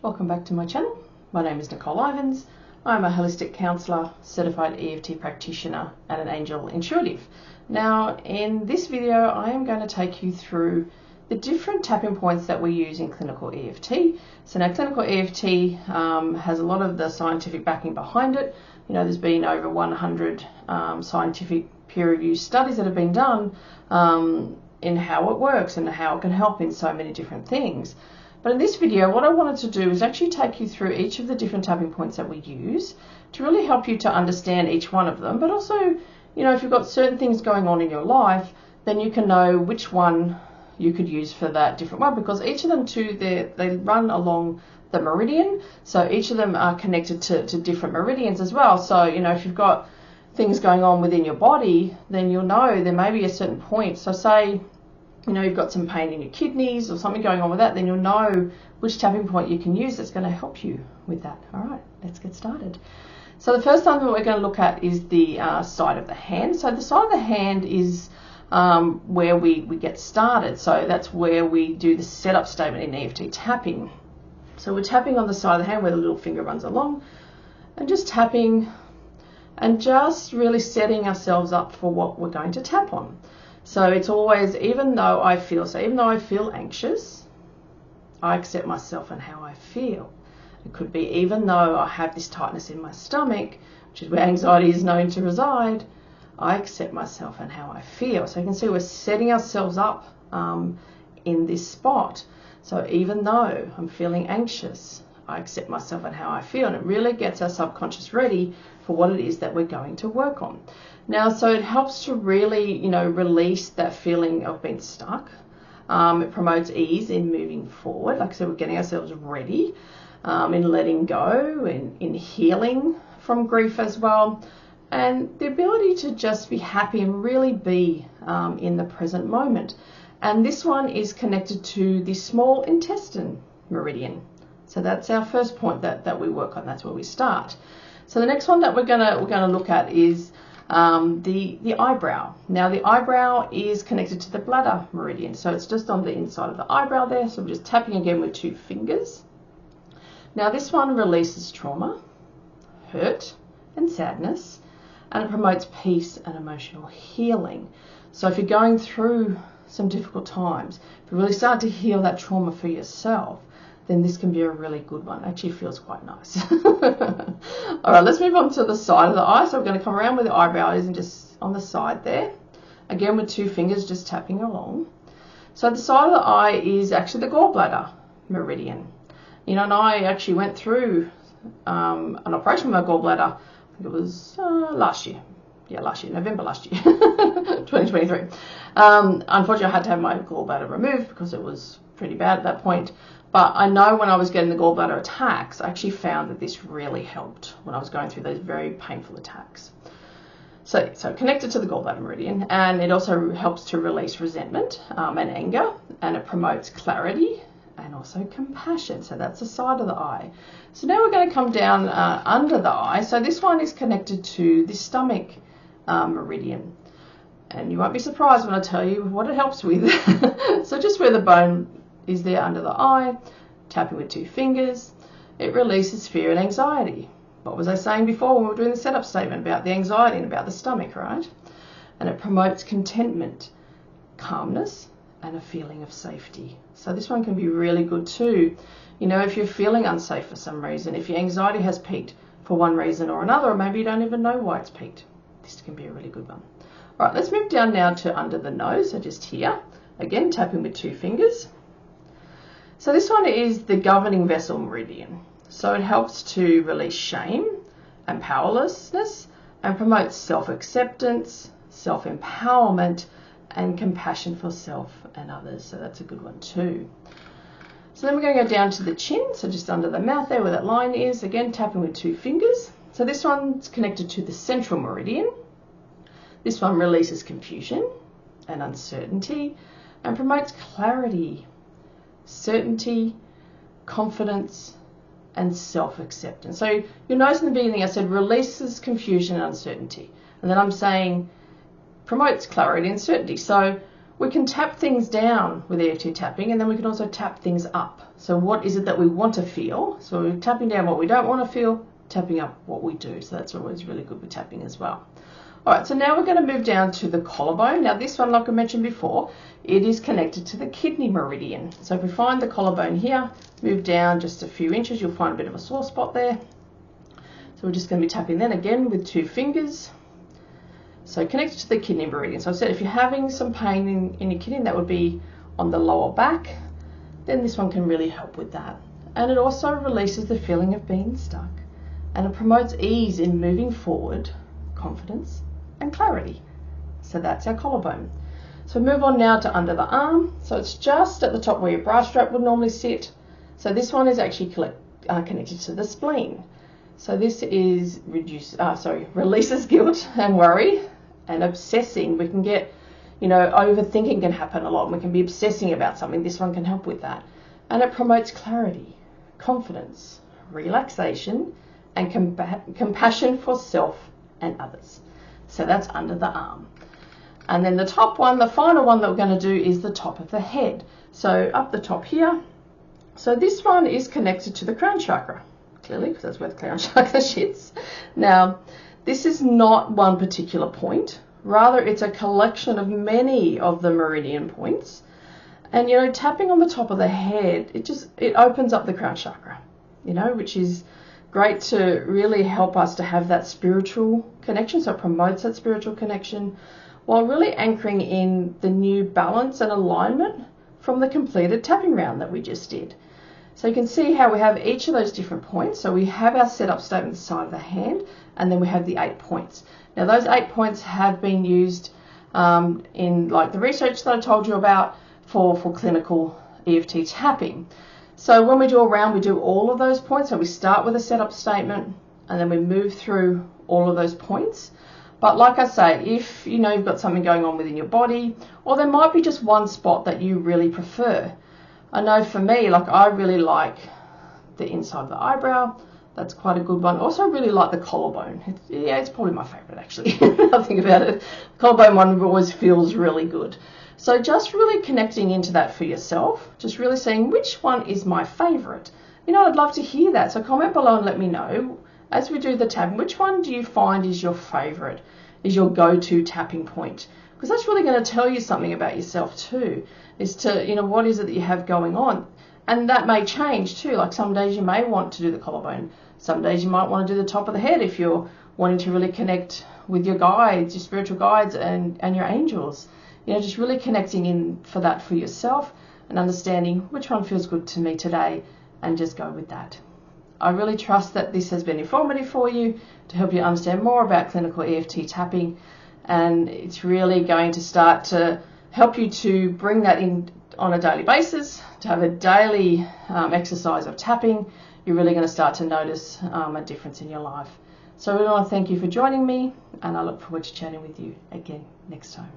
Welcome back to my channel. My name is Nicole Ivans. I'm a holistic counsellor, certified EFT practitioner and an angel intuitive. Now in this video I am going to take you through the different tapping points that we use in clinical EFT. So now clinical EFT has a lot of the scientific backing behind it. You know, there's been over 100 scientific peer-reviewed studies that have been done in how it works and how it can help in so many different things. But in this video, what I wanted to do is actually take you through each of the different tapping points that we use to really help you to understand each one of them. But also, you know, if you've got certain things going on in your life, then you can know which one you could use for that different one, because each of them too, they run along the meridian. So each of them are connected to different meridians as well. So, you know, if you've got things going on within your body, then you'll know there may be a certain point. So say, you know, you've got some pain in your kidneys or something going on with that, then you'll know which tapping point you can use that's going to help you with that. All right, let's get started. So the first one that we're going to look at is the side of the hand. So the side of the hand is where we get started. So that's where we do the setup statement in EFT tapping. So we're tapping on the side of the hand where the little finger runs along and just tapping and just really setting ourselves up for what we're going to tap on. So it's always, even though I feel anxious, I accept myself and how I feel. It could be even though I have this tightness in my stomach, which is where anxiety is known to reside, I accept myself and how I feel. So you can see we're setting ourselves up in this spot. So even though I'm feeling anxious, I accept myself and how I feel. And it really gets our subconscious ready for what it is that we're going to work on. Now, so it helps to really, you know, release that feeling of being stuck. It promotes ease in moving forward. Like I said, we're getting ourselves ready in letting go and in healing from grief as well. And the ability to just be happy and really be in the present moment. And this one is connected to the small intestine meridian. So that's our first point that we work on. That's where we start. So the next one that we're gonna look at is the eyebrow. Now the eyebrow is connected to the bladder meridian, so it's just on the inside of the eyebrow there. So we're just tapping again with 2 fingers. Now this one releases trauma, hurt and sadness, and it promotes peace and emotional healing. So if you're going through some difficult times, if you really start to heal that trauma for yourself, then this can be a really good one. It actually feels quite nice. All right, let's move on to the side of the eye. So we're going to come around where the eyebrow is and just on the side there. Again with 2 fingers, just tapping along. So the side of the eye is actually the gallbladder meridian. You know, and I actually went through an operation with my gallbladder. I think it was last year. Yeah, last year, November last year, 2023. Unfortunately, I had to have my gallbladder removed because it was pretty bad at that point. But I know when I was getting the gallbladder attacks, I actually found that this really helped when I was going through those very painful attacks. So connected to the gallbladder meridian, and it also helps to release resentment and anger, and it promotes clarity and also compassion. So that's the side of the eye. So now we're going to come down under the eye. So this one is connected to the stomach meridian. And you won't be surprised when I tell you what it helps with. So just where the bone is there under the eye, tapping with 2 fingers, it releases fear and anxiety. What was I saying before when we were doing the setup statement about the anxiety and about the stomach, right? And it promotes contentment, calmness, and a feeling of safety. So this one can be really good too. You know, if you're feeling unsafe for some reason, if your anxiety has peaked for one reason or another, or maybe you don't even know why it's peaked, this can be a really good one. All right, let's move down now to under the nose. So just here, again, tapping with 2 fingers. So this one is the governing vessel meridian. So it helps to release shame and powerlessness and promotes self-acceptance, self-empowerment, and compassion for self and others. So that's a good one too. So then we're going to go down to the chin. So just under the mouth there where that line is, again, tapping with 2 fingers. So this one's connected to the central meridian. This one releases confusion and uncertainty and promotes clarity, certainty, confidence, and self-acceptance. So you'll notice in the beginning I said releases confusion and uncertainty. And then I'm saying promotes clarity and certainty. So we can tap things down with EFT tapping, and then we can also tap things up. So what is it that we want to feel? So we're tapping down what we don't want to feel, tapping up what we do. So that's always really good with tapping as well. All right, so now we're going to move down to the collarbone. Now this one, like I mentioned before, it is connected to the kidney meridian. So if we find the collarbone here, move down just a few inches, you'll find a bit of a sore spot there. So we're just going to be tapping then again with 2 fingers. So connected to the kidney meridian. So I said if you're having some pain in your kidney, that would be on the lower back, then this one can really help with that. And it also releases the feeling of being stuck. And it promotes ease in moving forward, confidence and clarity. So that's our collarbone. So move on now to under the arm. So it's just at the top where your bra strap would normally sit. So this one is actually connected to the spleen. So this is releases guilt and worry and obsessing. We can get, overthinking can happen a lot. We can be obsessing about something. This one can help with that. And it promotes clarity, confidence, relaxation, and compassion for self and others. So that's under the arm. And then the top one, the final one that we're going to do is the top of the head. So up the top here. So this one is connected to the crown chakra, clearly, because that's where the crown chakra sits. Now, this is not one particular point. Rather, it's a collection of many of the meridian points. And, tapping on the top of the head, it opens up the crown chakra, which is great to really help us to have that spiritual connection. So it promotes that spiritual connection while really anchoring in the new balance and alignment from the completed tapping round that we just did. So you can see how we have each of those different points. So we have our setup statement side of the hand, and then we have the 8 points. Now those 8 points have been used in the research that I told you about for clinical EFT tapping. So when we do a round, we do all of those points. So we start with a setup statement, and then we move through all of those points. But like I say, if you've got something going on within your body, or there might be just one spot that you really prefer. I know for me, I really like the inside of the eyebrow. That's quite a good one. Also really like the collarbone. It's probably my favorite actually. I think about it. The collarbone one always feels really good. So just really connecting into that for yourself, just really saying which one is my favorite. I'd love to hear that. So comment below and let me know, as we do the tapping, which one do you find is your favorite, is your go-to tapping point? Because that's really going to tell you something about yourself too, is to, what is it that you have going on? And that may change too. Like some days you may want to do the collarbone. Some days you might want to do the top of the head if you're wanting to really connect with your guides, your spiritual guides and your angels. Just really connecting in for that for yourself and understanding which one feels good to me today, and just go with that. I really trust that this has been informative for you to help you understand more about clinical EFT tapping, and it's really going to start to help you to bring that in on a daily basis, to have a daily exercise of tapping. You're really going to start to notice a difference in your life. So I really want to thank you for joining me, and I look forward to chatting with you again next time.